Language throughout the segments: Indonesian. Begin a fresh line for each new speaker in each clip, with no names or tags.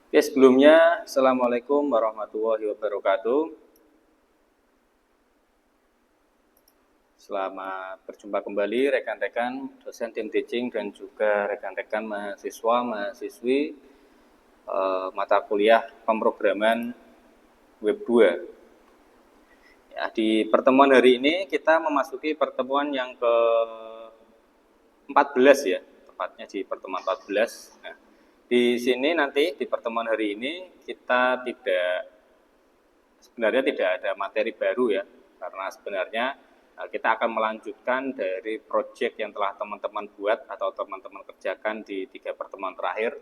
Oke, sebelumnya, Assalamualaikum warahmatullahi wabarakatuh. Selamat berjumpa kembali rekan-rekan dosen tim teaching dan juga rekan-rekan mahasiswa, mahasiswi mata kuliah pemrograman Web 2. Ya, di pertemuan hari ini kita memasuki pertemuan yang ke-14 ya, tepatnya di pertemuan 14. Nah, di sini nanti di pertemuan hari ini kita sebenarnya tidak ada materi baru ya, karena sebenarnya kita akan melanjutkan dari proyek yang telah teman-teman buat atau teman-teman kerjakan di 3 pertemuan terakhir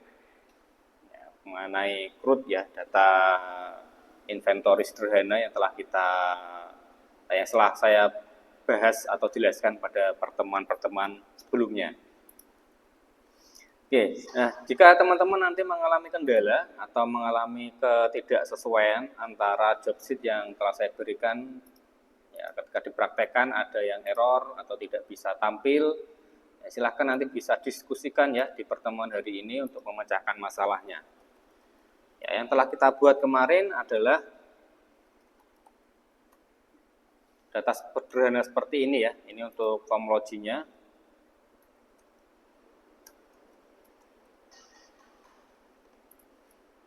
ya, mengenai CRUD ya, data inventory sederhana yang telah saya bahas atau jelaskan pada pertemuan-pertemuan sebelumnya. Oke, nah jika teman-teman nanti mengalami kendala atau mengalami ketidaksesuaian antara job sheet yang telah saya berikan, ya, ketika dipraktekkan ada yang error atau tidak bisa tampil, ya, silahkan nanti bisa diskusikan ya di pertemuan hari ini untuk memecahkan masalahnya. Ya, yang telah kita buat kemarin adalah data sederhana seperti ini ya, ini untuk komloginya.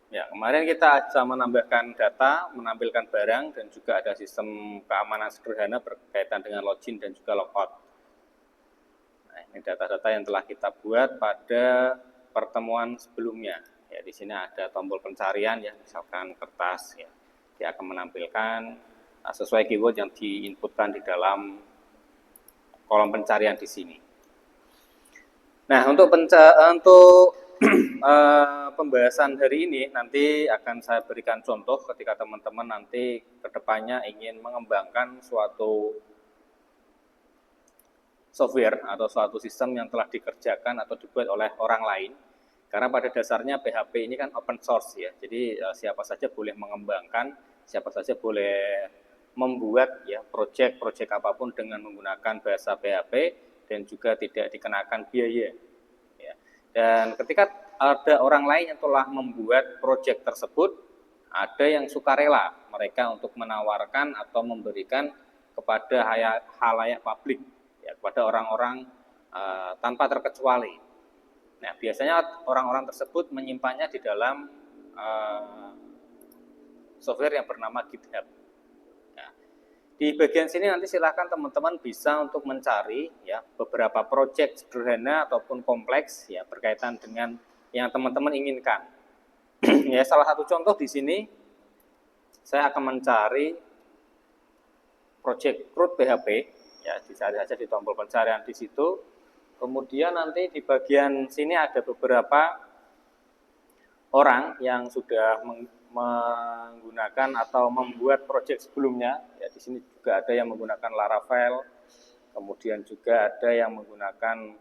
Ya, kemarin kita bisa menambahkan data, menampilkan barang, dan juga ada sistem keamanan sederhana berkaitan dengan login dan juga logout. Nah, ini data-data yang telah kita buat pada pertemuan sebelumnya. Ya, di sini ada tombol pencarian ya, misalkan kertas ya. Dia akan menampilkan sesuai keyword yang diinputkan di dalam kolom pencarian di sini. Nah, untuk pembahasan hari ini nanti akan saya berikan contoh ketika teman-teman nanti kedepannya ingin mengembangkan suatu software atau suatu sistem yang telah dikerjakan atau dibuat oleh orang lain. Karena pada dasarnya PHP ini kan open source ya, jadi siapa saja boleh mengembangkan, siapa saja boleh membuat ya proyek apapun dengan menggunakan bahasa PHP dan juga tidak dikenakan biaya. Ya. Dan ketika ada orang lain yang telah membuat proyek tersebut, ada yang sukarela mereka untuk menawarkan atau memberikan kepada halayak publik, ya, kepada orang-orang tanpa terkecuali. Nah, biasanya orang-orang tersebut menyimpannya di dalam software yang bernama GitHub. Nah, di bagian sini nanti silakan teman-teman bisa untuk mencari ya beberapa proyek sederhana ataupun kompleks ya berkaitan dengan yang teman-teman inginkan. Ya, salah satu contoh di sini saya akan mencari proyek CRUD PHP ya, dicari saja di tombol pencarian di situ. Kemudian nanti di bagian sini ada beberapa orang yang sudah menggunakan atau membuat proyek sebelumnya. Ya, di sini juga ada yang menggunakan Laravel, kemudian juga ada yang menggunakan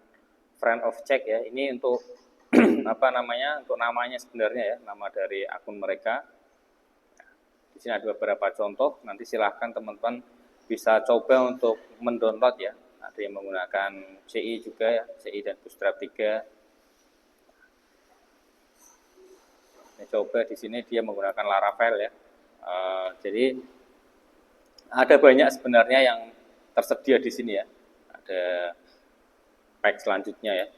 friend of check ya. Ini untuk untuk namanya sebenarnya ya, nama dari akun mereka. Di sini ada beberapa contoh. Nanti silahkan teman-teman bisa coba untuk mendownload ya. Ada yang menggunakan CI juga ya, CI dan Bootstrap 3. Ini coba di sini dia menggunakan Laravel ya. Jadi ada banyak sebenarnya yang tersedia di sini ya. Ada pack selanjutnya ya.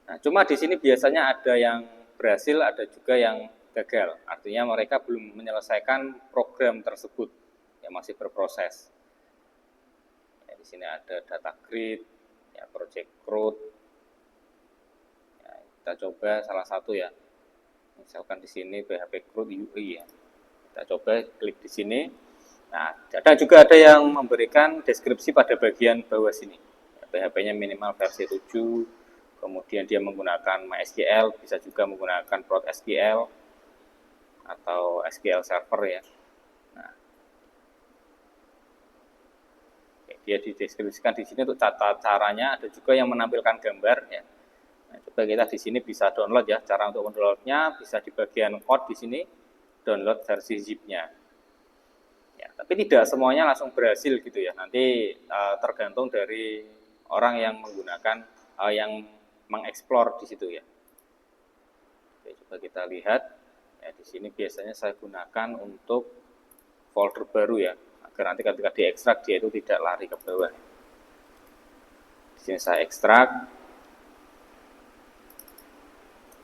Nah, cuma di sini biasanya ada yang berhasil, ada juga yang gagal. Artinya mereka belum menyelesaikan program tersebut yang masih berproses. Ya, di sini ada data grid, ya, project CRUD. Ya, kita coba salah satu ya. Misalkan di sini PHP CRUD UI ya. Kita coba klik di sini. Nah, dan juga ada yang memberikan deskripsi pada bagian bawah sini. Ya, PHP-nya minimal versi 7, kemudian dia menggunakan MySQL, bisa juga menggunakan ProtSQL atau SQL Server ya. Nah, dia dideskripsikan di sini untuk tata caranya, ada juga yang menampilkan gambar ya. Nah, coba kita di sini bisa download ya. Cara untuk mendownloadnya bisa di bagian code di sini, download versi zip-nya. Ya, tapi tidak semuanya langsung berhasil gitu ya. Nanti tergantung dari orang yang menggunakan yang mengeksplor di situ ya. Coba kita lihat, ya di sini biasanya saya gunakan untuk folder baru ya, agar nanti ketika diekstrak dia itu tidak lari ke bawah. Di sini saya ekstrak.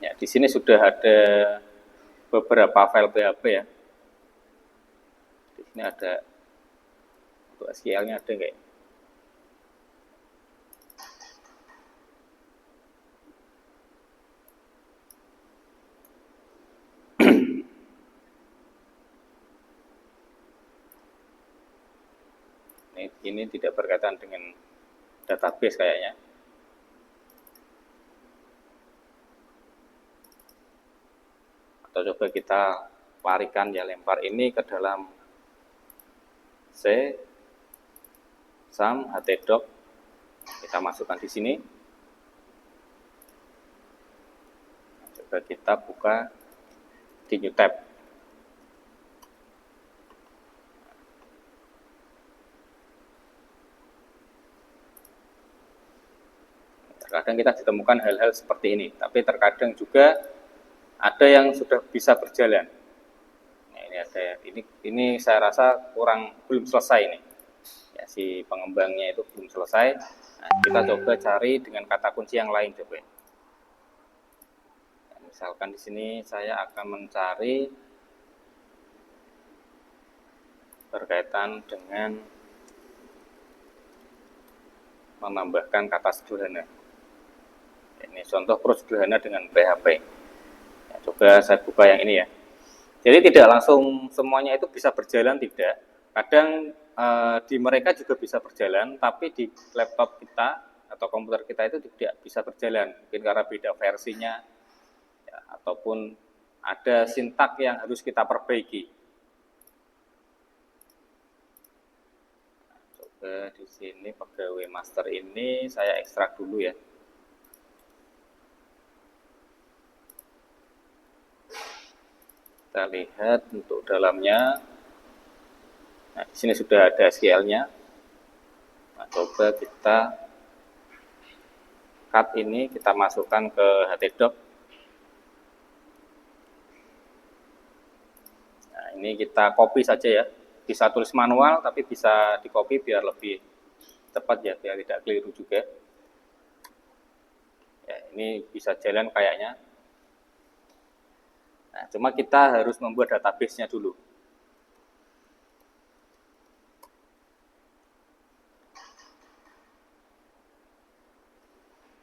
Ya, di sini sudah ada beberapa file PHP ya. Di sini ada untuk SQL-nya ada enggak ya? Ini tidak berkaitan dengan database kayaknya. Atau coba kita larikan ya, lempar ini ke dalam C sum htdoc, kita masukkan di sini. Coba kita buka di new tab. Terkadang kita ditemukan hal-hal seperti ini, tapi terkadang juga ada yang sudah bisa berjalan. Nah, ini ada, ini saya rasa belum selesai ini. Ya, si pengembangnya itu belum selesai. Nah, kita coba cari dengan kata kunci yang lain coba. Nah, misalkan di sini saya akan mencari berkaitan dengan menambahkan kata sederhana. Ini contoh proses sederhana dengan PHP. Ya, coba saya buka yang ini ya. Jadi tidak langsung semuanya itu bisa berjalan, tidak. Kadang di mereka juga bisa berjalan, tapi di laptop kita atau komputer kita itu tidak bisa berjalan. Mungkin karena beda versinya, ya, ataupun ada sintak yang harus kita perbaiki. Nah, coba di sini pegawai master ini saya ekstrak dulu ya. Kita lihat untuk dalamnya. Nah, di sini sudah ada SQL-nya. Nah, coba kita cut ini, kita masukkan ke htdoc. Nah, ini kita copy saja ya. Bisa tulis manual, tapi bisa di copy biar lebih cepat ya, biar tidak keliru juga. Ya, ini bisa jalan kayaknya. Nah, cuma kita harus membuat database-nya dulu.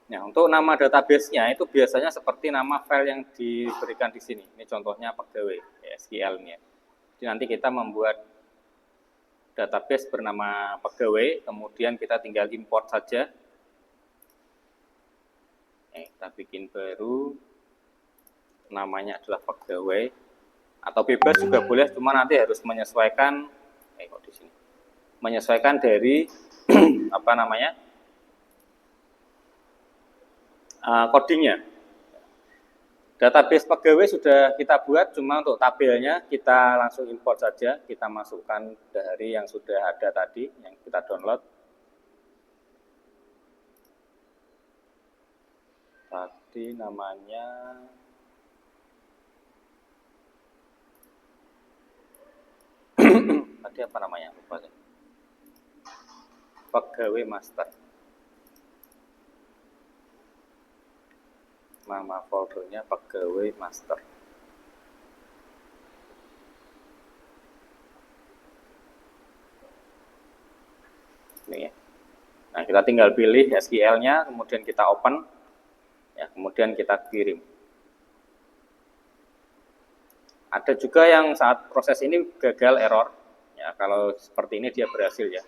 Nah, untuk nama database-nya itu biasanya seperti nama file yang diberikan di sini. Ini contohnya pegawai ya, SQL-nya. Jadi nanti kita membuat database bernama pegawai, kemudian kita tinggal import saja. Kita bikin baru. Namanya adalah pegawai, atau bebas juga boleh, cuma nanti harus menyesuaikan di sini. Menyesuaikan dari apa namanya? Codingnya. Database pegawai sudah kita buat, cuma untuk tabelnya kita langsung import saja, kita masukkan dari yang sudah ada tadi, yang kita download. Tadi namanya tadi apa namanya, lupa saya. Pegawai master. Nama foldernya pegawai master. Ini ya. Nah, kita tinggal pilih SQL-nya, kemudian kita open, ya, kemudian kita kirim. Ada juga yang saat proses ini gagal, error. Ya, kalau seperti ini dia berhasil ya.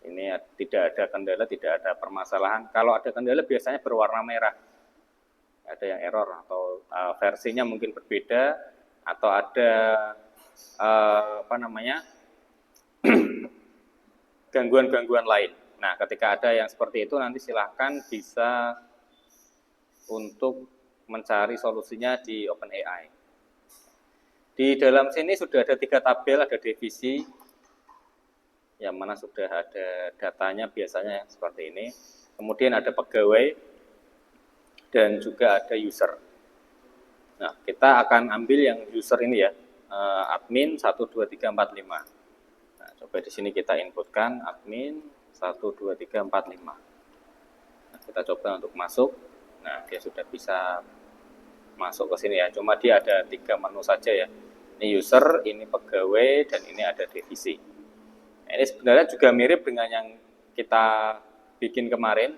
Ini tidak ada kendala, tidak ada permasalahan. Kalau ada kendala biasanya berwarna merah. Ada yang error atau versinya mungkin berbeda, atau ada apa namanya gangguan-gangguan lain. Nah, ketika ada yang seperti itu nanti silahkan bisa untuk mencari solusinya di OpenAI. Di dalam sini sudah ada 3 tabel, ada divisi, yang mana sudah ada datanya biasanya seperti ini. Kemudian ada pegawai, dan juga ada user. Nah, kita akan ambil yang user ini ya, admin 12345. Nah, coba di sini kita inputkan admin 12345. Nah, kita coba untuk masuk. Nah, dia sudah bisa masuk ke sini ya. Cuma dia ada 3 menu saja ya. Ini user, ini pegawai, dan ini ada divisi. Nah, ini sebenarnya juga mirip dengan yang kita bikin kemarin.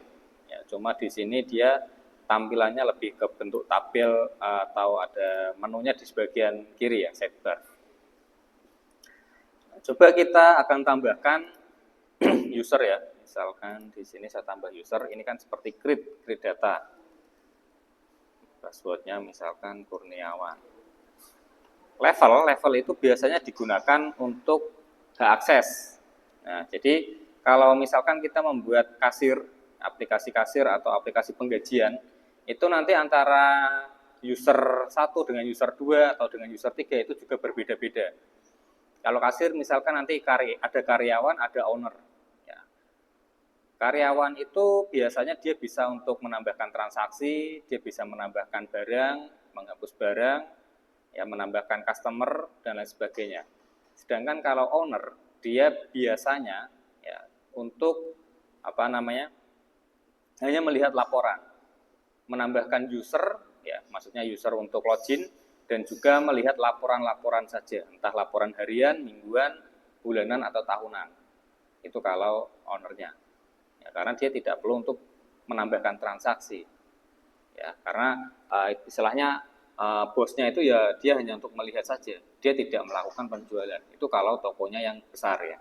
Ya, cuma di sini dia tampilannya lebih ke bentuk tabel atau ada menunya di bagian kiri ya, sidebar. Coba kita akan tambahkan user ya. Misalkan di sini saya tambah user, ini kan seperti create data. Passwordnya misalkan Kurniawan. Level itu biasanya digunakan untuk hak akses. Nah, jadi kalau misalkan kita membuat kasir, aplikasi kasir atau aplikasi penggajian, itu nanti antara user 1 dengan user 2 atau dengan user 3 itu juga berbeda-beda. Kalau kasir misalkan nanti ada karyawan, ada owner. Ya. Karyawan itu biasanya dia bisa untuk menambahkan transaksi, dia bisa menambahkan barang, menghapus barang, ya menambahkan customer dan lain sebagainya. Sedangkan kalau owner, dia biasanya ya untuk hanya melihat laporan, menambahkan user, ya maksudnya user untuk login, dan juga melihat laporan-laporan saja, entah laporan harian, mingguan, bulanan, atau tahunan. Itu kalau ownernya. Ya, karena dia tidak perlu untuk menambahkan transaksi. Ya, karena istilahnya bosnya itu ya dia hanya untuk melihat saja. Dia tidak melakukan penjualan. Itu kalau tokonya yang besar ya.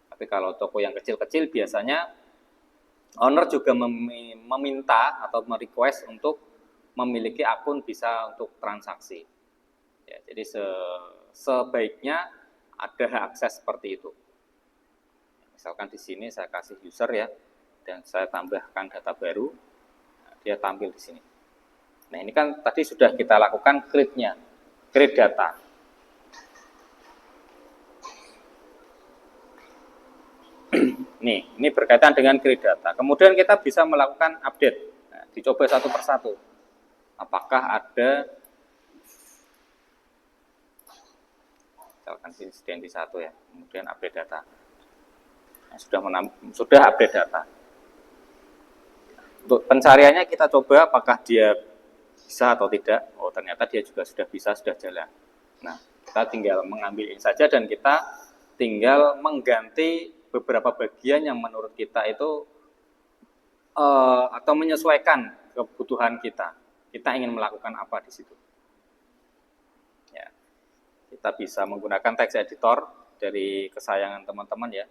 Tapi kalau toko yang kecil-kecil biasanya owner juga meminta atau merequest untuk memiliki akun bisa untuk transaksi. Ya, jadi sebaiknya ada hak akses seperti itu. Misalkan di sini saya kasih user ya, dan saya tambahkan data baru, nah, dia tampil di sini. Nah, ini kan tadi sudah kita lakukan create-nya, create data. Nih, ini berkaitan dengan create data. Kemudian kita bisa melakukan update. Nah, dicoba satu persatu. Apakah ada, misalkan insiden di 1 ya, kemudian update data. Nah, sudah update data. Untuk pencariannya kita coba apakah dia bisa atau tidak. Oh, ternyata dia juga sudah bisa, sudah jalan. Nah, kita tinggal mengambil ini saja dan kita tinggal mengganti beberapa bagian yang menurut kita itu atau menyesuaikan kebutuhan kita. Kita ingin melakukan apa di situ. Ya, kita bisa menggunakan text editor dari kesayangan teman-teman ya.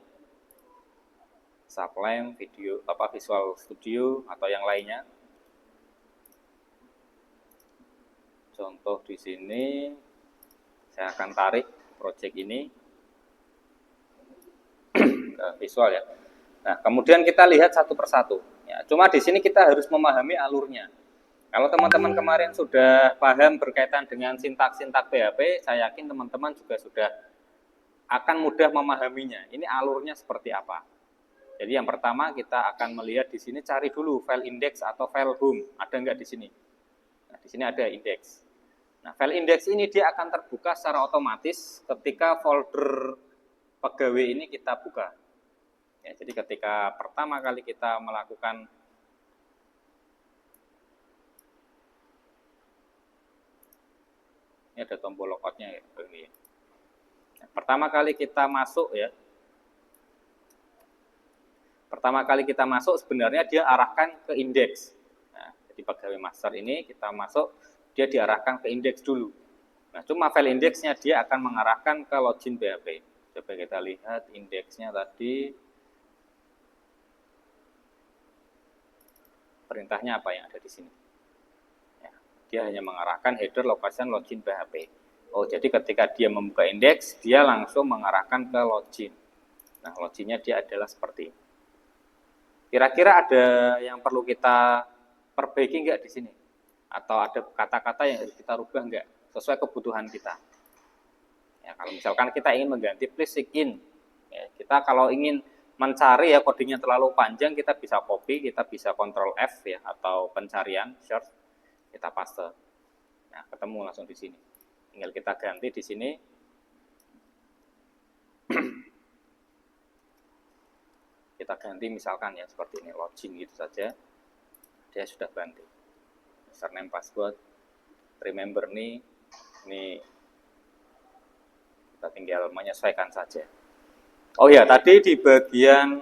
Sublime, Visual Studio atau yang lainnya. Contoh di sini saya akan tarik project ini ke visual ya. Nah, kemudian kita lihat satu persatu. Ya, cuma di sini kita harus memahami alurnya. Kalau teman-teman kemarin sudah paham berkaitan dengan sintak-sintak PHP, saya yakin teman-teman juga sudah akan mudah memahaminya. Ini alurnya seperti apa. Jadi yang pertama kita akan melihat di sini, cari dulu file index atau file home. Ada enggak di sini? Nah, di sini ada index. Nah, file index ini dia akan terbuka secara otomatis ketika folder pegawai ini kita buka. Ya, jadi ketika pertama kali kita melakukan ini ada tombol logoutnya ya, ini. Nah, pertama kali kita masuk ya. Pertama kali kita masuk sebenarnya dia arahkan ke indeks. Nah, jadi pegawai master ini kita masuk, dia diarahkan ke indeks dulu. Nah, cuma file indeksnya dia akan mengarahkan ke login PHP. Coba kita lihat indeksnya tadi. Perintahnya apa yang ada di sini? Ya, dia hanya mengarahkan header location login PHP. Oh, jadi ketika dia membuka indeks, dia langsung mengarahkan ke login. Nah, loginnya dia adalah seperti ini. Kira-kira ada yang perlu kita perbaiki enggak di sini? Atau ada kata-kata yang harus kita rubah enggak sesuai kebutuhan kita? Ya, kalau misalkan kita ingin mengganti please sign in, ya, kita kalau ingin mencari ya kodenya terlalu panjang, kita bisa copy, kita bisa Ctrl F ya atau pencarian search, kita paste. Nah, ketemu langsung di sini. Tinggal kita ganti di sini. Kita ganti misalkan ya seperti ini, login gitu saja. Dia sudah ganti. Username, password, remember ini kita tinggal menyesuaikan saja. Oh ya, tadi di bagian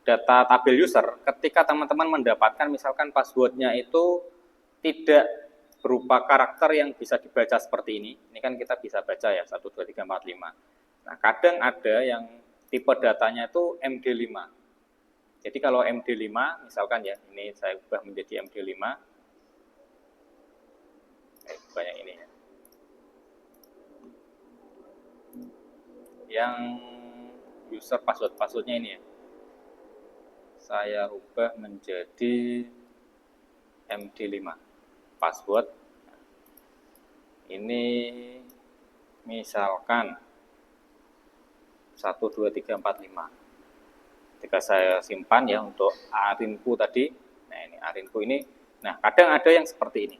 data tabel user, ketika teman-teman mendapatkan misalkan passwordnya itu tidak berupa karakter yang bisa dibaca seperti ini kan kita bisa baca ya, 1, 2, 3, 4, 5. Nah, kadang ada yang tipe datanya itu MD5. Jadi kalau MD5, misalkan ya, ini saya ubah menjadi MD5, banyak ini ya. Yang user passwordnya ini ya, saya ubah menjadi MD5 password. Ini misalkan 1, 2, 3, 4, 5. Ketika saya simpan ya untuk arinku tadi, nah ini arinku ini, nah kadang ada yang seperti ini.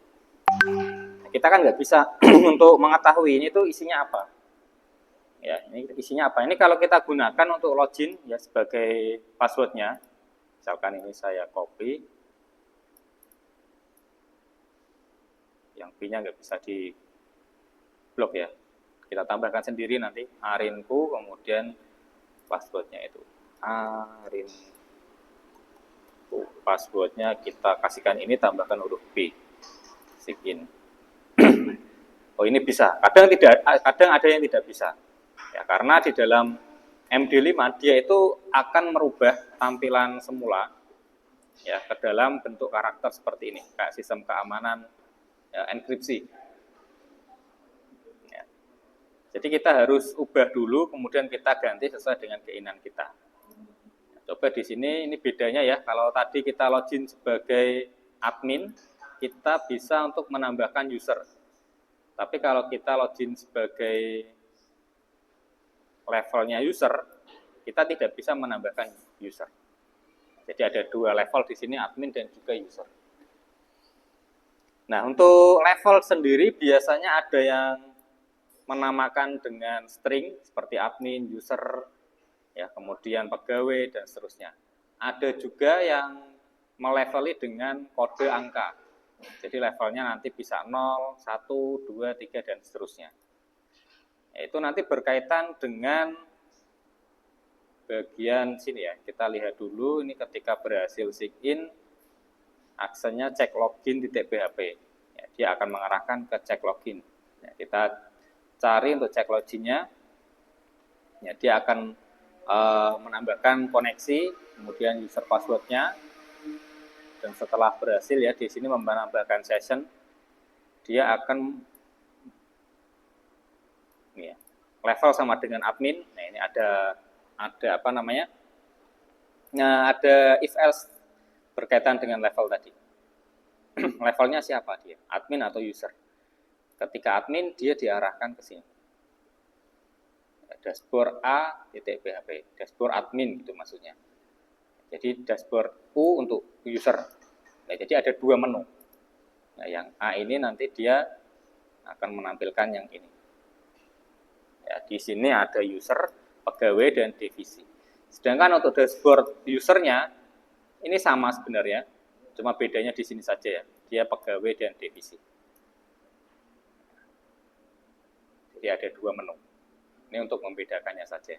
Nah, kita kan nggak bisa untuk mengetahui ini tuh isinya apa. Ya, ini isinya apa? Ini kalau kita gunakan untuk login ya sebagai passwordnya, misalkan ini saya copy, yang B-nya nggak bisa di blok ya. Kita tambahkan sendiri nanti arinku, kemudian passwordnya itu arinku. Passwordnya kita kasihkan ini, tambahkan huruf B, sign. Oh ini bisa. Kadang ada yang tidak bisa. Ya, karena di dalam MD5 dia itu akan merubah tampilan semula ya ke dalam bentuk karakter seperti ini, kayak sistem keamanan ya, enkripsi. Ya. Jadi kita harus ubah dulu, kemudian kita ganti sesuai dengan keinginan kita. Coba di sini ini bedanya ya, kalau tadi kita login sebagai admin, kita bisa untuk menambahkan user. Tapi kalau kita login sebagai levelnya user, kita tidak bisa menambahkan user. Jadi ada 2 level di sini, admin dan juga user. Nah, untuk level sendiri biasanya ada yang menamakan dengan string seperti admin, user, ya, kemudian pegawai dan seterusnya. Ada juga yang meleveli dengan kode angka. Jadi levelnya nanti bisa 0, 1, 2, 3 dan seterusnya. Itu nanti berkaitan dengan bagian sini ya. Kita lihat dulu ini ketika berhasil sign, aksennya cek login .php. Ya, dia akan mengarahkan ke cek login. Ya, kita cari untuk cek loginnya. Ya, dia akan menambahkan koneksi, kemudian user passwordnya. Dan setelah berhasil ya di sini menambahkan session, dia akan ini ya, level sama dengan admin. Nah, ini ada apa namanya? Nah, ada if else berkaitan dengan level tadi. Levelnya siapa dia? Admin atau user? Ketika admin dia diarahkan ke sini. Dashboard a.php, dashboard admin gitu maksudnya. Jadi dashboard U untuk user. Nah, jadi ada 2 menu. Nah, yang A ini nanti dia akan menampilkan yang ini. Ya, di sini ada user, pegawai, dan divisi. Sedangkan untuk dashboard usernya, ini sama sebenarnya, cuma bedanya di sini saja ya, dia pegawai dan divisi. Jadi ada 2 menu. Ini untuk membedakannya saja.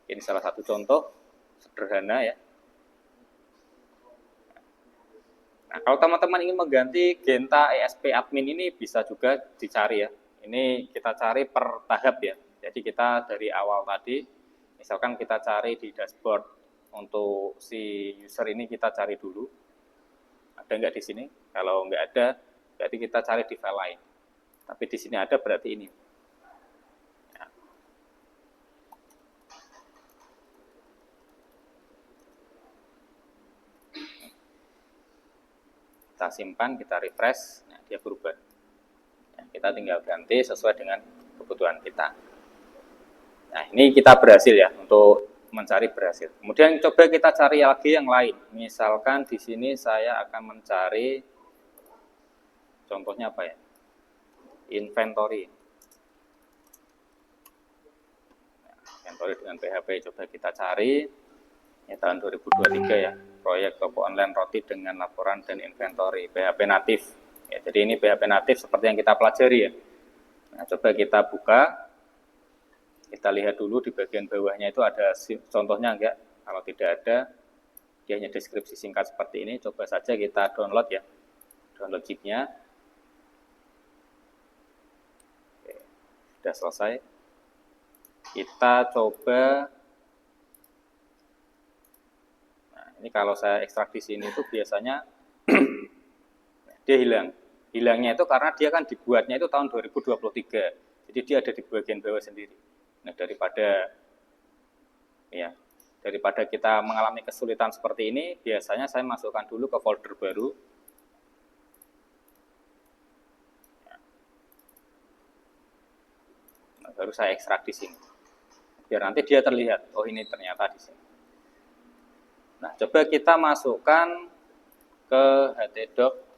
Ini salah satu contoh sederhana ya. Nah, kalau teman-teman ingin mengganti Genta ESP admin ini bisa juga dicari ya. Ini kita cari per tahap ya. Jadi kita dari awal tadi, misalkan kita cari di dashboard untuk si user ini kita cari dulu. Ada nggak di sini? Kalau nggak ada, berarti kita cari di file lain. Tapi di sini ada berarti ini. Ya. Kita simpan, kita refresh, nah dia berubah. Nah, kita tinggal ganti sesuai dengan kebutuhan kita. Nah, ini kita berhasil ya untuk mencari berhasil. Kemudian coba kita cari lagi yang lain. Misalkan di sini saya akan mencari, contohnya apa ya? Inventory. Inventory dengan PHP coba kita cari. Ini tahun 2023 ya. Proyek toko online roti dengan laporan dan inventory PHP natif. Ya, jadi ini PHP natif seperti yang kita pelajari ya. Nah, coba kita buka. Kita lihat dulu di bagian bawahnya itu ada contohnya enggak. Kalau tidak ada, dia hanya deskripsi singkat seperti ini. Coba saja kita download ya. Download zip-nya. Oke, sudah selesai. Kita coba. Nah, ini kalau saya ekstrak di sini itu biasanya dia hilang. Hilangnya itu karena dia kan dibuatnya itu tahun 2023. Jadi dia ada di bagian bawah sendiri. Nah, daripada kita mengalami kesulitan seperti ini, biasanya saya masukkan dulu ke folder baru. Nah, baru saya ekstrak di sini. Biar nanti dia terlihat, oh ini ternyata di sini. Nah, coba kita masukkan ke htdoc.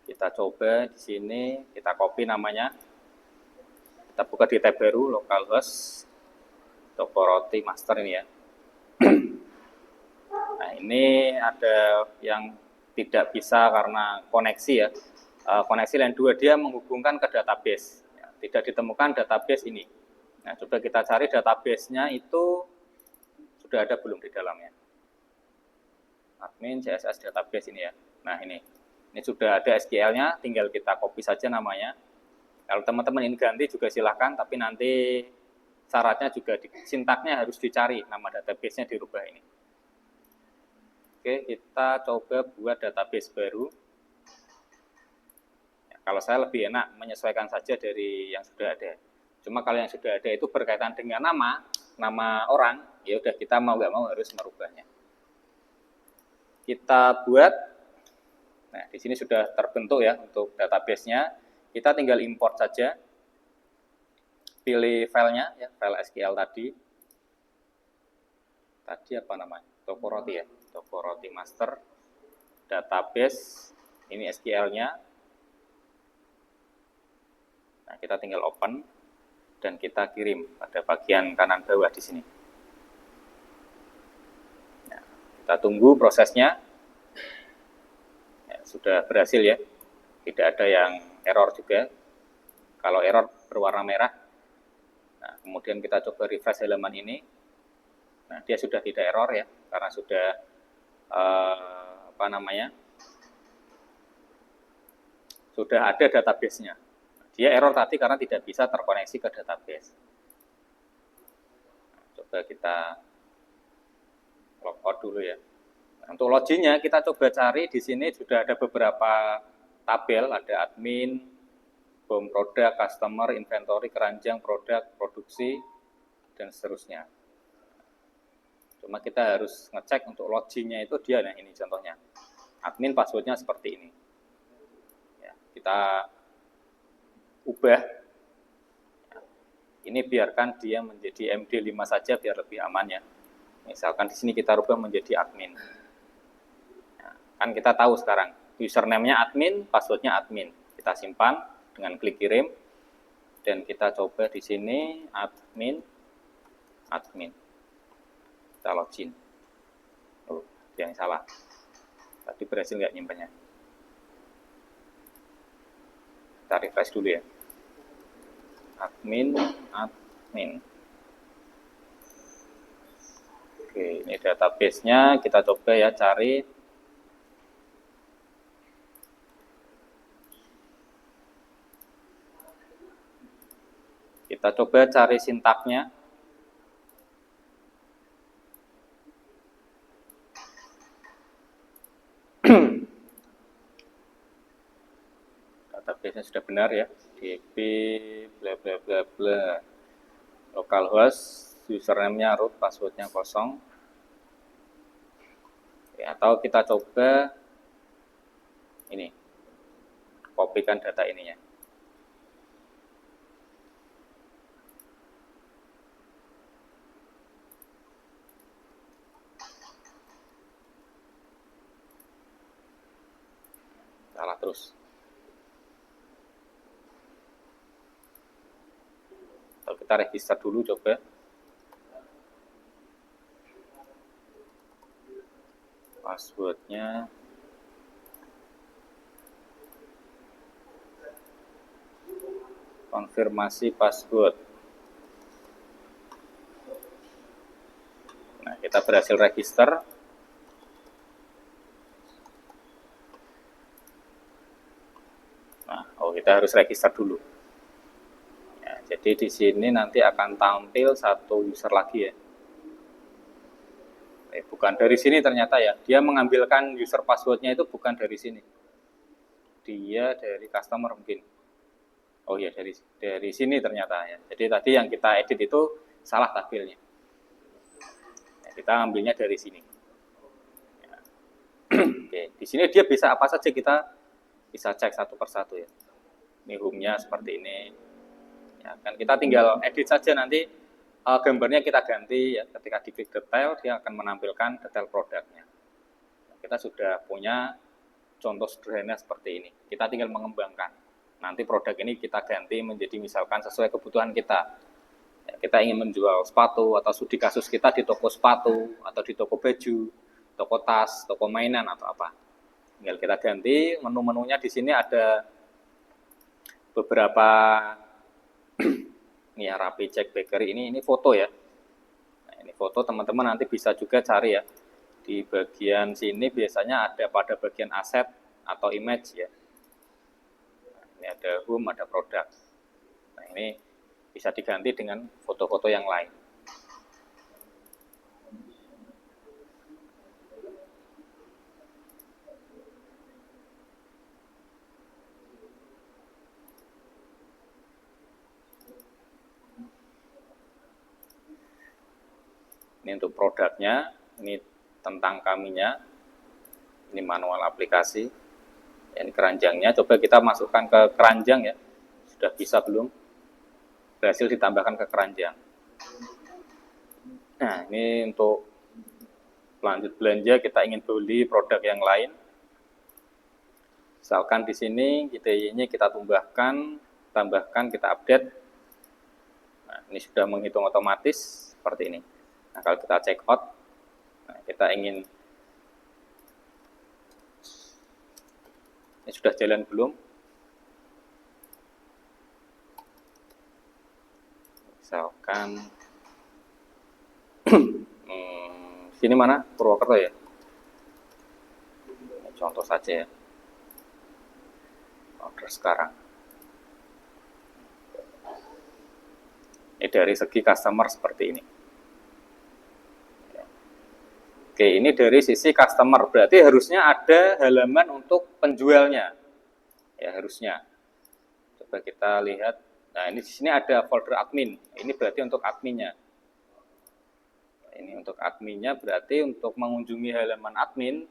Kita coba di sini, kita copy namanya. Kita buka di tab baru, localhost, toko roti master ini ya. Nah, ini ada yang tidak bisa karena koneksi ya. Koneksi LAN 2 dia menghubungkan ke database. Ya, tidak ditemukan database ini. Nah, coba kita cari database-nya itu sudah ada belum di dalamnya. Admin CSS database ini ya. Nah, ini sudah ada SQL-nya, tinggal kita copy saja namanya. Kalau teman-teman ini ganti juga silahkan, tapi nanti syaratnya juga sintaknya harus dicari, nama database-nya dirubah ini. Oke, kita coba buat database baru. Ya, kalau saya lebih enak menyesuaikan saja dari yang sudah ada. Cuma kalau yang sudah ada itu berkaitan dengan nama orang, ya udah kita mau nggak mau harus merubahnya. Kita buat, nah di sini sudah terbentuk ya untuk database-nya. Kita tinggal import saja, pilih filenya, ya, file SQL tadi apa namanya, toko roti ya, toko roti master, database, ini SQL-nya. Nah, kita tinggal open, dan kita kirim pada bagian kanan bawah di sini. Nah, kita tunggu prosesnya, ya, sudah berhasil ya, tidak ada yang error juga. Kalau error berwarna merah, nah, kemudian kita coba refresh halaman ini. Nah, dia sudah tidak error ya, karena sudah sudah ada database-nya. Dia error tadi karena tidak bisa terkoneksi ke database. Nah, coba kita logout dulu ya. Nah, untuk loginnya kita coba cari di sini sudah ada beberapa tabel, ada admin, home produk, customer, inventory, keranjang, produk, produksi, dan seterusnya. Cuma kita harus ngecek untuk loginnya itu dia, nah ini contohnya. Admin passwordnya seperti ini. Ya, kita ubah. Ini biarkan dia menjadi MD5 saja biar lebih aman ya. Misalkan di sini kita rubah menjadi admin. Nah, kan kita tahu sekarang username-nya admin, password-nya admin. Kita simpan dengan klik kirim, dan kita coba di sini admin. Kita login. Oh, yang salah. Tadi berhasil nggak nyimpannya? Kita refresh dulu ya. Admin. Oke, ini database-nya. Kita coba ya cari. Kita coba cari sintaknya. Database-nya sudah benar ya. db bla bla bla bla. Localhost, username-nya root, password-nya kosong. Ya, atau kita coba ini. Kopikan data ininya. terus. Kalau kita register dulu coba. Passwordnya konfirmasi password. Nah, kita berhasil register. Nah, kita harus register dulu. Ya, jadi di sini nanti akan tampil satu user lagi ya. Bukan dari sini ternyata ya, dia mengambilkan user passwordnya itu bukan dari sini, dia dari customer mungkin. Oh ya, dari sini ternyata ya. Jadi tadi yang kita edit itu salah tabelnya. Ya, kita ambilnya dari sini. Ya. Oke, di sini dia bisa apa saja, kita bisa cek satu persatu ya. Ini home-nya seperti ini. Ya, kan kita tinggal edit saja, nanti gambarnya kita ganti ya. Ketika diklik detail, dia akan menampilkan detail produknya. Kita sudah punya contoh sederhana seperti ini. Kita tinggal mengembangkan. Nanti produk ini kita ganti menjadi misalkan sesuai kebutuhan kita. Ya, kita ingin menjual sepatu atau studi kasus kita di toko sepatu atau di toko baju, toko tas, toko mainan atau apa. Tinggal kita ganti. Menu-menunya di sini ada beberapa ini ya, Rapi Cek Bakery ini foto ya. Nah, ini foto, teman-teman nanti bisa juga cari ya. Di bagian sini biasanya ada pada bagian aset atau image ya. Nah, ini ada home, ada produk. Nah, ini bisa diganti dengan foto-foto yang lain. Ini untuk produknya, ini tentang kaminya, ini manual aplikasi, ini keranjangnya. Coba kita masukkan ke keranjang ya, sudah bisa belum? Berhasil ditambahkan ke keranjang. Nah, ini untuk lanjut belanja, kita ingin beli produk yang lain. Misalkan di sini IDE-nya kita tambahkan, kita update. Nah, ini sudah menghitung otomatis seperti ini. Nah, kalau kita check out, nah, kita ingin, ini sudah jalan belum? Misalkan, sini mana? Purwokerto ya? Ini contoh saja ya. Order sekarang. Ini dari segi customer seperti ini. Oke, ini dari sisi customer, berarti harusnya ada halaman untuk penjualnya. Ya, harusnya. Coba kita lihat. Nah, ini di sini ada folder admin. Ini berarti untuk adminnya. Ini untuk adminnya, berarti untuk mengunjungi halaman admin,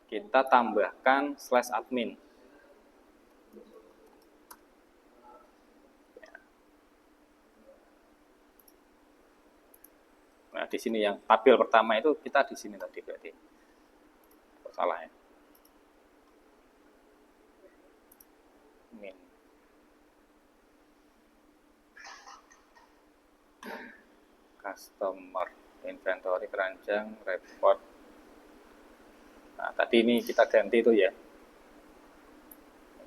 kita tambahkan /admin. Nah, di sini yang tabel pertama itu kita di sini tadi berarti. Salah ya. Min. Customer, inventory, keranjang, report. Nah, tadi ini kita ganti itu ya.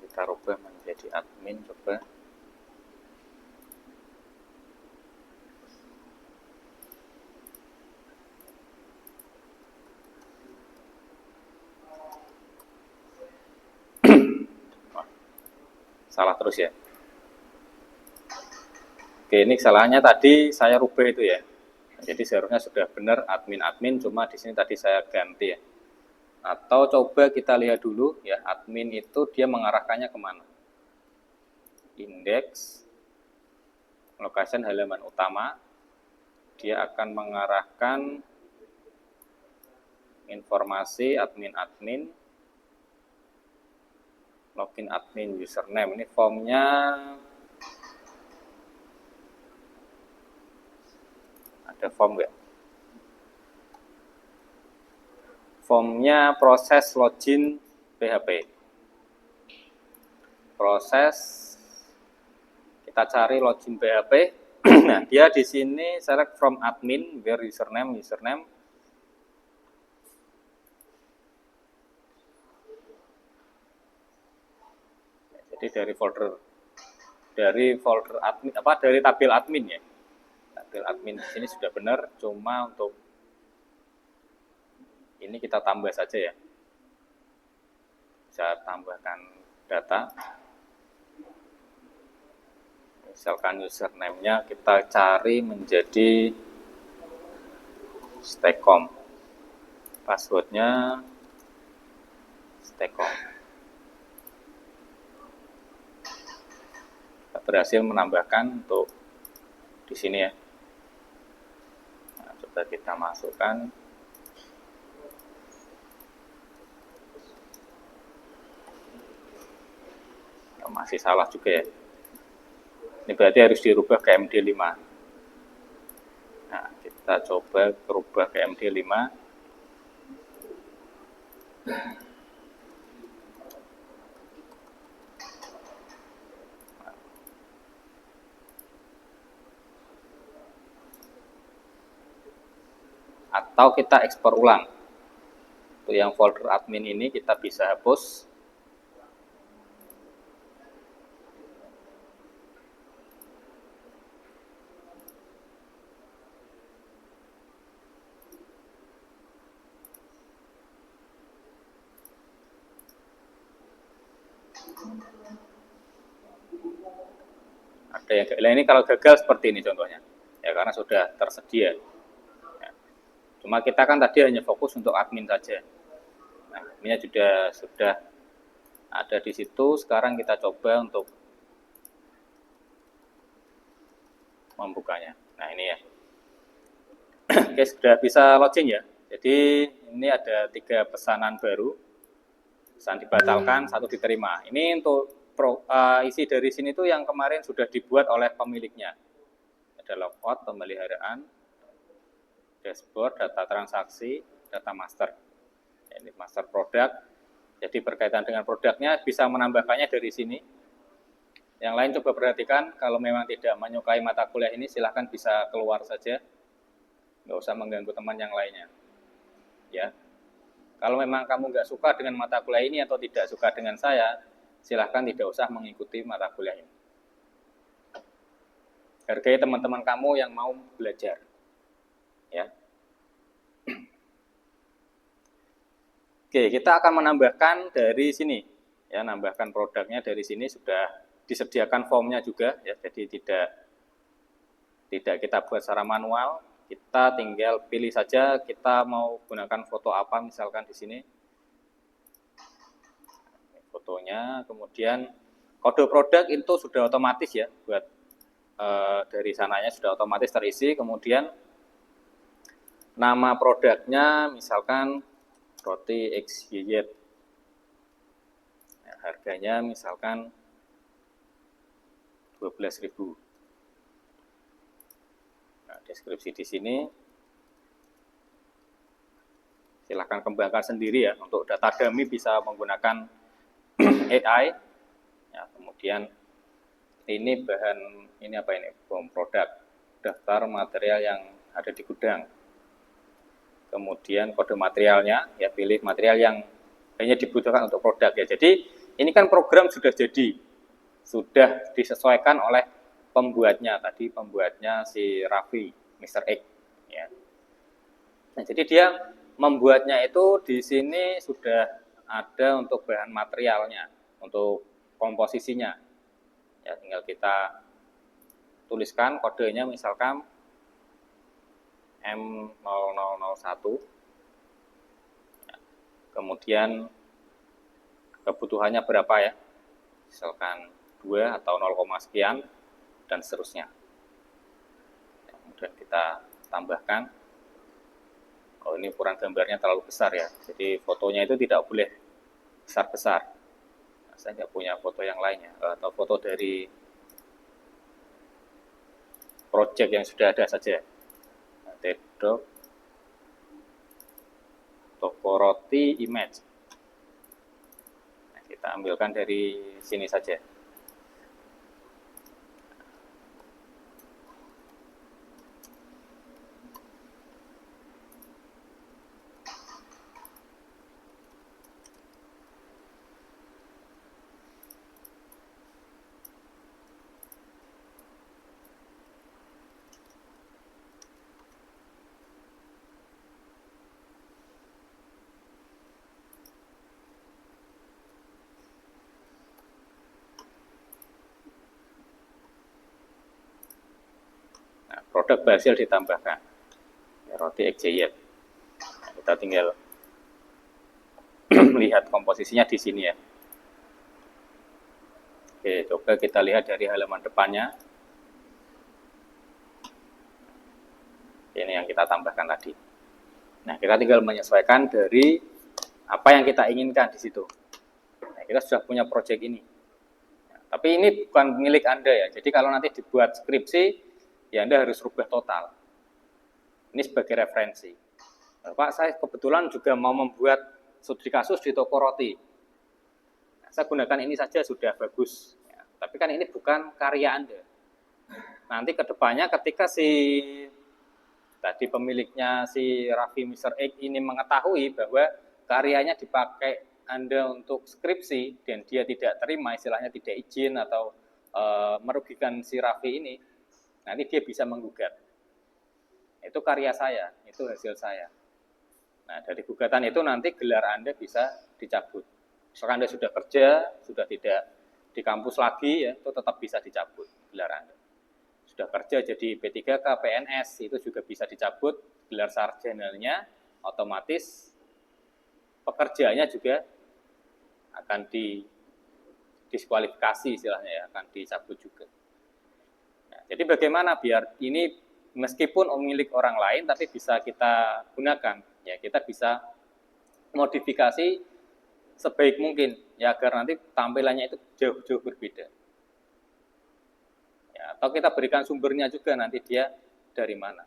Kita rubah menjadi admin, coba. Salah terus ya. Oke, ini kesalahannya tadi saya rubah itu ya. Jadi seharusnya sudah benar admin, cuma di sini tadi saya ganti ya. Atau coba kita lihat dulu ya, admin itu dia mengarahkannya kemana. Indeks, location halaman utama, dia akan mengarahkan informasi admin, login admin, username. Ini formnya ada form nggak? Formnya proses login PHP. proses, kita cari login PHP. Nah, dia di sini select from admin, where username. Jadi dari folder admin, dari tabel admin ya. Tabel admin di sini sudah benar, cuma untuk ini kita tambah saja ya. Bisa tambahkan data. Misalkan username-nya kita cari menjadi Stekom. Password-nya Stekom. Kita berhasil menambahkan untuk di sini ya. Nah, coba kita masukkan. Masih salah juga ya. Ini berarti harus dirubah ke MD5. Nah, kita coba berubah ke MD5. Atau kita ekspor ulang. Untuk yang folder admin ini kita bisa hapus. Ada yang gagal. Ini kalau gagal seperti ini contohnya, ya karena sudah tersedia. Ya. Cuma kita kan tadi hanya fokus untuk admin saja. Nah, ini sudah ada di situ. Sekarang kita coba untuk membukanya. Nah ini ya. Oke, sudah bisa login ya. Jadi ini ada 3 pesanan baru. Pesan dibatalkan, 1 diterima. Ini untuk isi dari sini tuh yang kemarin sudah dibuat oleh pemiliknya. Ada logout, pemeliharaan, dashboard, data transaksi, data master. Ini master produk. Jadi berkaitan dengan produknya bisa menambahkannya dari sini. Yang lain coba perhatikan, kalau memang tidak menyukai mata kuliah ini silahkan bisa keluar saja. Nggak usah mengganggu teman yang lainnya. Ya. Kalau memang kamu nggak suka dengan mata kuliah ini atau tidak suka dengan saya, silahkan tidak usah mengikuti mata kuliah ini. Hargai teman-teman kamu yang mau belajar. Ya. Oke, kita akan menambahkan dari sini. Ya, nambahkan produknya dari sini sudah disediakan formnya juga ya. Jadi tidak kita buat secara manual. Kita tinggal pilih saja kita mau gunakan foto apa misalkan di sini. Fotonya, kemudian kode produk itu sudah otomatis ya, buat dari sananya sudah otomatis terisi. Kemudian nama produknya misalkan roti XYZ. Nah, harganya misalkan 12.000. Nah, deskripsi di sini silahkan kembangkan sendiri ya. Untuk data dummy bisa menggunakan AI. Ya, kemudian ini BOM produk, daftar material yang ada di gudang. Kemudian kode materialnya, ya pilih material yang hanya dibutuhkan untuk produk ya. Jadi ini kan program sudah jadi, sudah disesuaikan oleh pembuatnya tadi, pembuatnya si Raffi, Mr. X. Ya. Nah, jadi dia membuatnya itu di sini sudah ada untuk bahan materialnya, untuk komposisinya. Ya, tinggal kita tuliskan kodenya misalkan M0001. Ya, kemudian kebutuhannya berapa ya? Misalkan 2 atau 0, sekian dan seterusnya. Ya, kemudian kita tambahkan. Oh, ini ukuran gambarnya terlalu besar ya. Jadi fotonya itu tidak boleh besar-besar. Nah, saya nggak punya foto yang lainnya atau foto dari project yang sudah ada saja. Tedok toko roti image. Nah, kita ambilkan dari sini saja. produk berhasil ditambahkan. Ya, roti XYZ. Nah, kita tinggal lihat komposisinya di sini ya. Oke, coba kita lihat dari halaman depannya. Ini yang kita tambahkan tadi. Nah, kita tinggal menyesuaikan dari apa yang kita inginkan di situ. Nah, kita sudah punya project ini. Nah, tapi ini bukan milik Anda ya. Jadi kalau nanti dibuat skripsi, ya Anda harus rubah total. Ini sebagai referensi. Nah, Pak, saya kebetulan juga mau membuat studi kasus di toko roti. Nah, saya gunakan ini saja sudah bagus. Ya, tapi kan ini bukan karya Anda. Nanti kedepannya ketika tadi pemiliknya si Raffi Mr. X ini mengetahui bahwa karyanya dipakai Anda untuk skripsi dan dia tidak terima, istilahnya tidak izin atau merugikan si Raffi ini, nanti dia bisa menggugat. Itu karya saya, itu hasil saya. Nah, dari gugatan itu nanti gelar Anda bisa dicabut. Misalkan Anda sudah kerja, sudah tidak di kampus lagi, ya, itu tetap bisa dicabut gelar Anda. Sudah kerja jadi P3K, PNS, itu juga bisa dicabut gelar sarjananya, otomatis pekerjaannya juga akan diskualifikasi istilahnya ya, akan dicabut juga. Nah, jadi bagaimana biar ini meskipun milik orang lain tapi bisa kita gunakan, ya kita bisa modifikasi sebaik mungkin ya agar nanti tampilannya itu jauh-jauh berbeda. Atau kita berikan sumbernya juga nanti dia dari mana.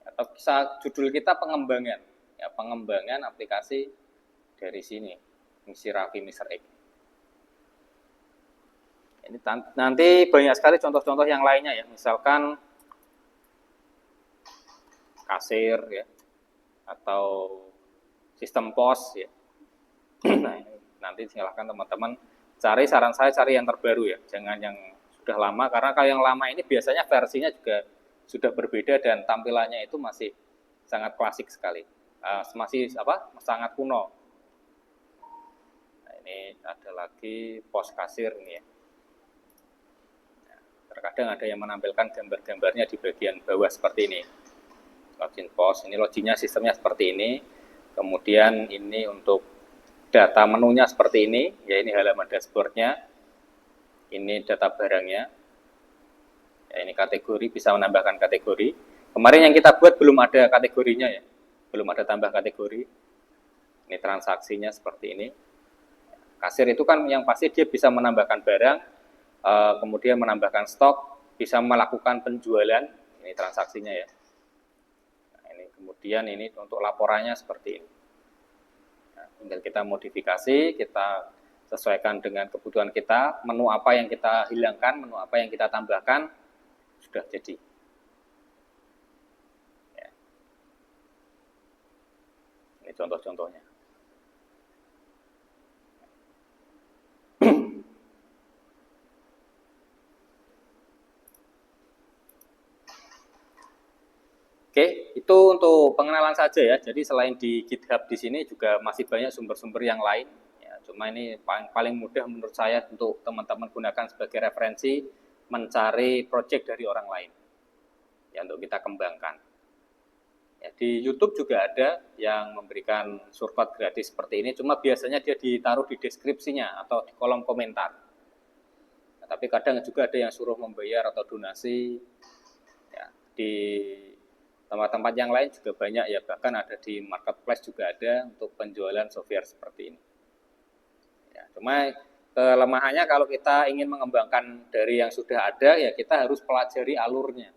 Atau bisa judul kita pengembangan, ya pengembangan aplikasi dari sini, misi Raffi Mr. X. Ini nanti banyak sekali contoh-contoh yang lainnya ya, misalkan kasir ya, atau sistem pos ya. Nah, nanti silahkan teman-teman cari, saran saya cari yang terbaru ya, jangan yang sudah lama, karena kalau yang lama ini biasanya versinya juga sudah berbeda dan tampilannya itu masih sangat klasik sekali, masih sangat kuno. Nah, ini ada lagi pos kasir ini ya. Nah, terkadang ada yang menampilkan gambar-gambarnya di bagian bawah seperti ini. Login pos, ini loginnya sistemnya seperti ini. Kemudian ini untuk data menunya seperti ini, ya ini halaman dashboardnya. Ini data barangnya, ya ini kategori, bisa menambahkan kategori. Kemarin yang kita buat belum ada kategorinya ya, belum ada tambah kategori. Ini transaksinya seperti ini. Kasir itu kan yang pasti dia bisa menambahkan barang, kemudian menambahkan stok, bisa melakukan penjualan, ini transaksinya ya. Nah, ini kemudian ini untuk laporannya seperti ini. Nah, tinggal kita modifikasi, kita sesuaikan dengan kebutuhan kita, menu apa yang kita hilangkan, menu apa yang kita tambahkan, sudah jadi. Ya. Ini contoh-contohnya. Oke, itu untuk pengenalan saja ya. Jadi selain di GitHub di sini juga masih banyak sumber-sumber yang lain. Cuma ini paling mudah menurut saya untuk teman-teman gunakan sebagai referensi mencari project dari orang lain ya untuk kita kembangkan. Ya, di YouTube juga ada yang memberikan shortcut gratis seperti ini, cuma biasanya dia ditaruh di deskripsinya atau di kolom komentar. Nah, tapi kadang juga ada yang suruh membayar atau donasi. Ya, di tempat-tempat yang lain juga banyak ya, bahkan ada di marketplace juga ada untuk penjualan software seperti ini. Cuma kelemahannya kalau kita ingin mengembangkan dari yang sudah ada, ya kita harus pelajari alurnya.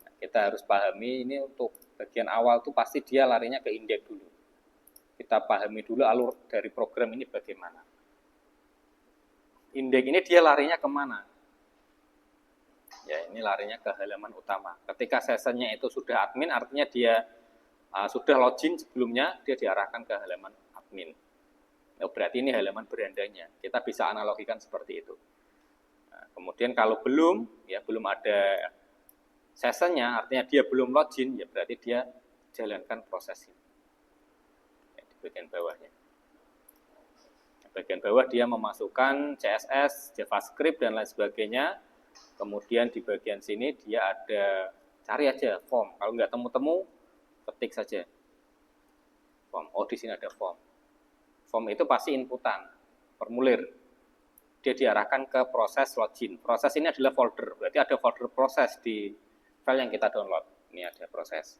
Nah, kita harus pahami ini untuk bagian awal tuh pasti dia larinya ke indeks dulu. Kita pahami dulu alur dari program ini bagaimana. Indeks ini dia larinya kemana? Ya ini larinya ke halaman utama. Ketika sessionnya itu sudah admin, artinya dia sudah login sebelumnya, dia diarahkan ke halaman admin. Oh, berarti ini halaman berandanya. Kita bisa analogikan seperti itu. Nah, kemudian kalau belum ada sessionnya, artinya dia belum login, ya berarti dia jalankan proses ini. Ya, di bagian bawahnya. Di bagian bawah dia memasukkan CSS, JavaScript dan lain sebagainya. Kemudian di bagian sini dia ada, cari aja form. Kalau nggak temu-temu, ketik saja form. Oh, di sini ada form. Form itu pasti inputan, formulir. Dia diarahkan ke proses login. Proses ini adalah folder, berarti ada folder proses di file yang kita download. Ini ada proses.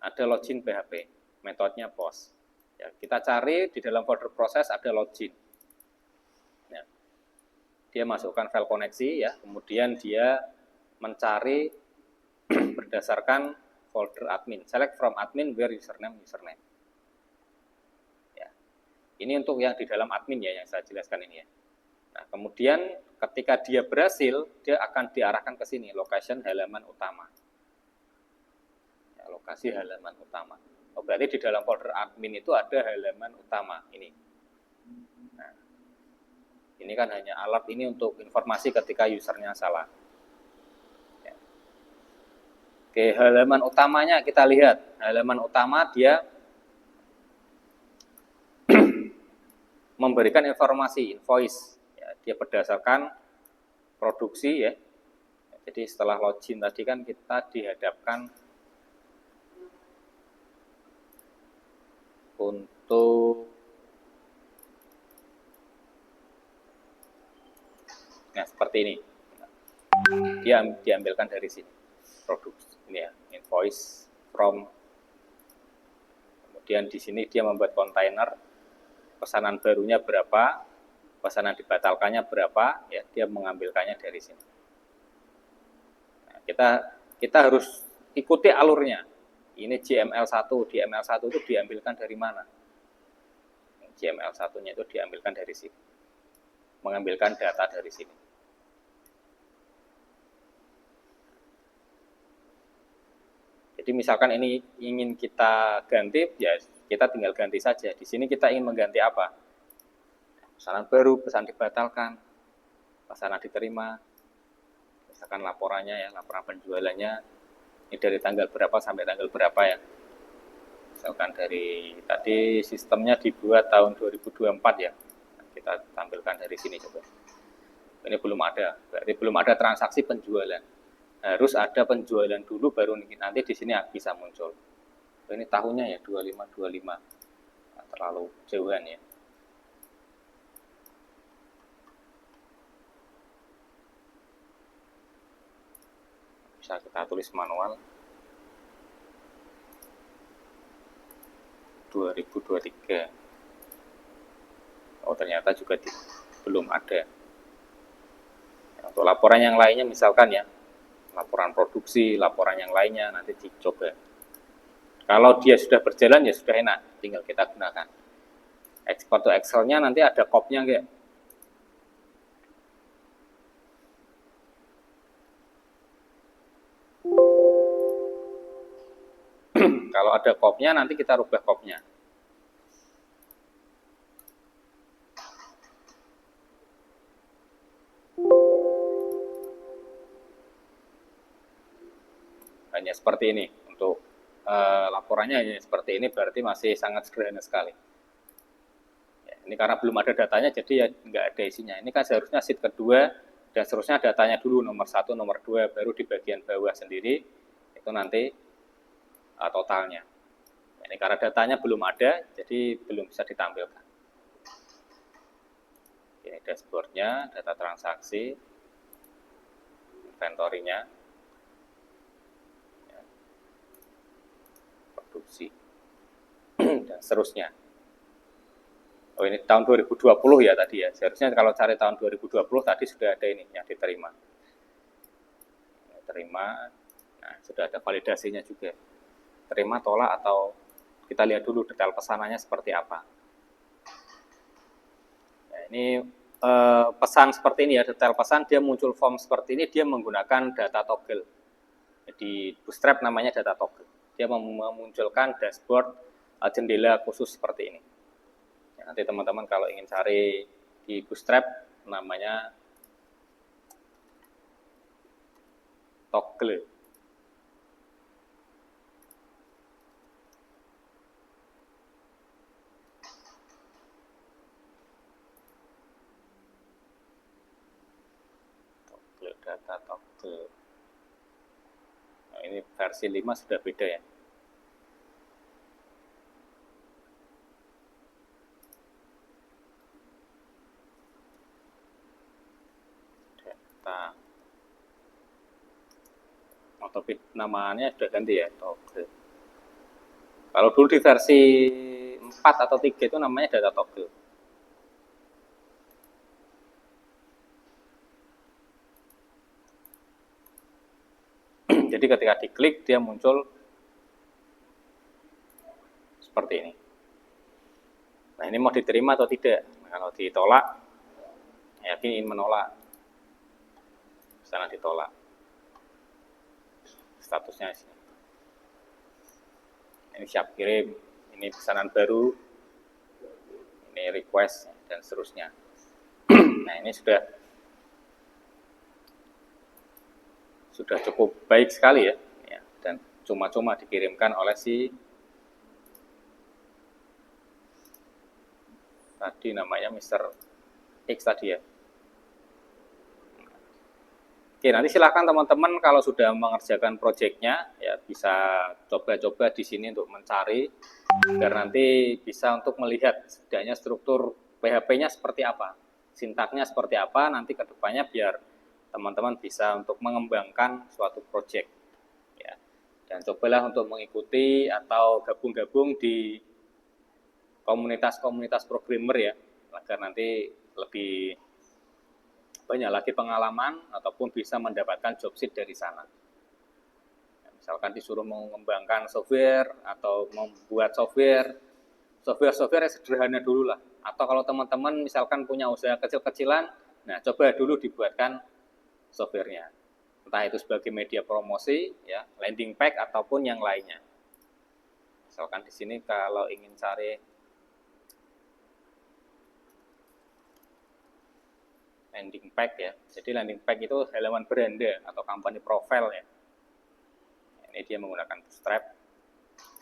Ada login PHP, metodenya post. Ya, kita cari di dalam folder proses ada login. Ya. Dia masukkan file koneksi, ya, kemudian dia mencari berdasarkan folder admin. Select from admin where username. Ya. Ini untuk yang di dalam admin ya, yang saya jelaskan ini ya. Nah, kemudian ketika dia berhasil, dia akan diarahkan ke sini, location halaman utama. Ya, lokasi halaman utama. Oh, berarti di dalam folder admin itu ada halaman utama ini. Nah, ini kan hanya alat ini untuk informasi ketika usernya salah. Ya. Oke, halaman utamanya kita lihat. Halaman utama dia memberikan informasi, invoice. Ya, dia berdasarkan produksi ya. Jadi setelah login tadi kan kita dihadapkan untuk seperti ini. Dia diambilkan dari sini. Produksi ini ya, invoice from. Kemudian di sini dia membuat kontainer, pesanan barunya berapa, pesanan dibatalkannya berapa, ya dia mengambilkannya dari sini. Nah, kita harus ikuti alurnya. Ini JML1, JML1 itu diambilkan dari mana? JML1-nya itu diambilkan dari sini. Mengambilkan data dari sini. Jadi misalkan ini ingin kita ganti, ya kita tinggal ganti saja. Di sini kita ingin mengganti apa? Pesanan baru, pesan dibatalkan, pesanan diterima, misalkan laporannya ya, laporan penjualannya, ini dari tanggal berapa sampai tanggal berapa ya. Misalkan dari tadi sistemnya dibuat tahun 2024 ya, kita tampilkan dari sini coba. Ini belum ada, berarti belum ada transaksi penjualan. Harus ada penjualan dulu baru nanti di sini bisa muncul. Ini tahunnya ya 25. Nah, terlalu jauhan ya. Bisa kita tulis manual 2023. Oh, ternyata juga belum ada. Untuk laporan yang lainnya misalkan ya, laporan produksi, laporan yang lainnya nanti dicoba. Kalau dia sudah berjalan ya sudah enak, tinggal kita gunakan. Export to Excel-nya nanti ada copy-nya enggak? Kalau ada copy-nya nanti kita rubah copy-nya. Hanya seperti ini untuk laporannya hanya seperti ini, berarti masih sangat sederhana sekali. Ya, ini karena belum ada datanya jadi ya nggak ada isinya. Ini kan seharusnya sheet kedua dan seterusnya datanya dulu nomor 1, nomor 2, baru di bagian bawah sendiri itu nanti totalnya. Ini karena datanya belum ada jadi belum bisa ditampilkan. Ini dashboardnya, data transaksi, inventory-nya, produksi, dan seterusnya. Oh, ini tahun 2020 ya tadi ya. Seharusnya kalau cari tahun 2020 tadi sudah ada ini yang diterima. Terima, nah sudah ada validasinya juga. Terima, tolak, atau kita lihat dulu detail pesanannya seperti apa. Nah, ini pesan seperti ini ya, detail pesan dia muncul form seperti ini, dia menggunakan data toggle. Di Bootstrap namanya data toggle. Dia memunculkan dashboard jendela khusus seperti ini. Ya, nanti teman-teman kalau ingin cari di Bootstrap namanya toggle. Data Toggle. Nah, ini versi 5 sudah beda ya. Data. Tapi namanya sudah ganti ya, Toggle. Kalau dulu di versi 4 atau 3 itu namanya data toggle. Jadi ketika diklik dia muncul seperti ini. Nah, ini mau diterima atau tidak? Nah, kalau ditolak, yakin ingin menolak, sana ditolak. Statusnya di sini. Ini siap kirim, ini pesanan baru, ini request dan seterusnya. Nah, ini sudah cukup baik sekali ya, dan cuma-cuma dikirimkan oleh si tadi namanya Mr. X tadi ya. Oke, nanti silakan teman-teman kalau sudah mengerjakan proyeknya ya bisa coba-coba di sini untuk mencari biar nanti bisa untuk melihat setidaknya struktur PHP-nya seperti apa, sintaknya seperti apa, nanti ke depannya biar teman-teman bisa untuk mengembangkan suatu proyek ya. Dan cobalah untuk mengikuti atau gabung-gabung di komunitas-komunitas programmer ya, agar nanti lebih banyak lagi pengalaman ataupun bisa mendapatkan job seat dari sana. Misalkan disuruh mengembangkan software atau membuat software yang sederhana dulu lah. Atau kalau teman-teman misalkan punya usaha kecil-kecilan, nah coba dulu dibuatkan softwarenya. Entah itu sebagai media promosi, ya, landing page ataupun yang lainnya. Misalkan di sini kalau ingin cari landing page ya. Jadi landing page itu halaman beranda atau company profile ya. Ini dia menggunakan Bootstrap.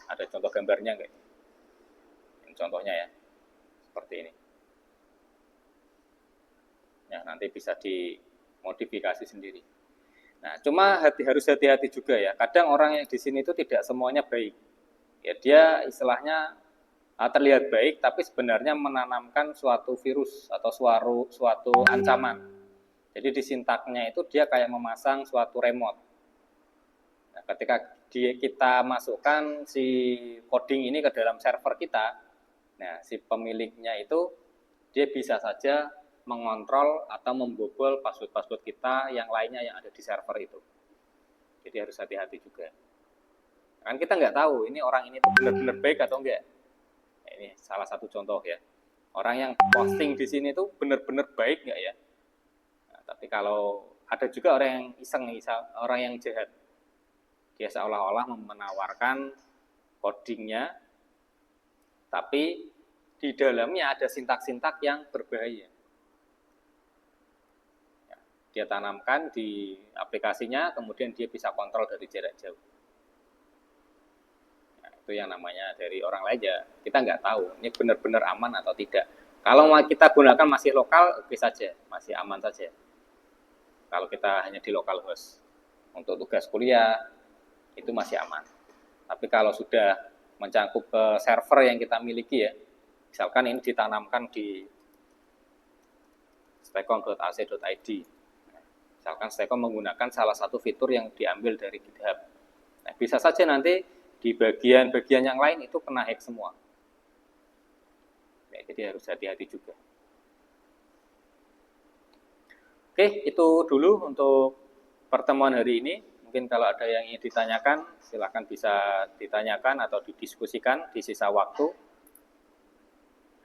Ada contoh gambarnya enggak? Ini contohnya ya. Seperti ini. Ya, nanti bisa dimodifikasi sendiri. Nah, cuma harus hati-hati juga ya. Kadang orang yang di sini itu tidak semuanya baik. Ya, dia istilahnya terlihat baik, tapi sebenarnya menanamkan suatu virus atau suatu ancaman. Jadi di sintaknya itu dia kayak memasang suatu remote. Nah, ketika kita masukkan si coding ini ke dalam server kita, nah si pemiliknya itu dia bisa saja mengontrol atau membobol password-password kita yang lainnya yang ada di server itu. Jadi harus hati-hati juga. Kan kita nggak tahu ini orang ini benar-benar baik atau enggak. Ini salah satu contoh ya. Orang yang posting di sini tuh benar-benar baik nggak ya? Nah, tapi kalau ada juga orang yang iseng, orang yang jahat, dia seolah-olah menawarkan codingnya, tapi di dalamnya ada sintak-sintak yang berbahaya. Ya, dia tanamkan di aplikasinya, kemudian dia bisa kontrol dari jarak jauh. Itu yang namanya dari orang lain ya, kita nggak tahu ini benar-benar aman atau tidak. Kalau kita gunakan masih lokal, oke saja, masih aman saja. Kalau kita hanya di lokal host untuk tugas kuliah itu masih aman. Tapi kalau sudah mencangkup ke server yang kita miliki ya, misalkan ini ditanamkan di stacom.ac.id, misalkan Stacom menggunakan salah satu fitur yang diambil dari GitHub, nah, bisa saja nanti di bagian-bagian yang lain itu kena hack semua. Ya, jadi harus hati-hati juga. Oke, itu dulu untuk pertemuan hari ini. Mungkin kalau ada yang ingin ditanyakan, silakan bisa ditanyakan atau didiskusikan di sisa waktu.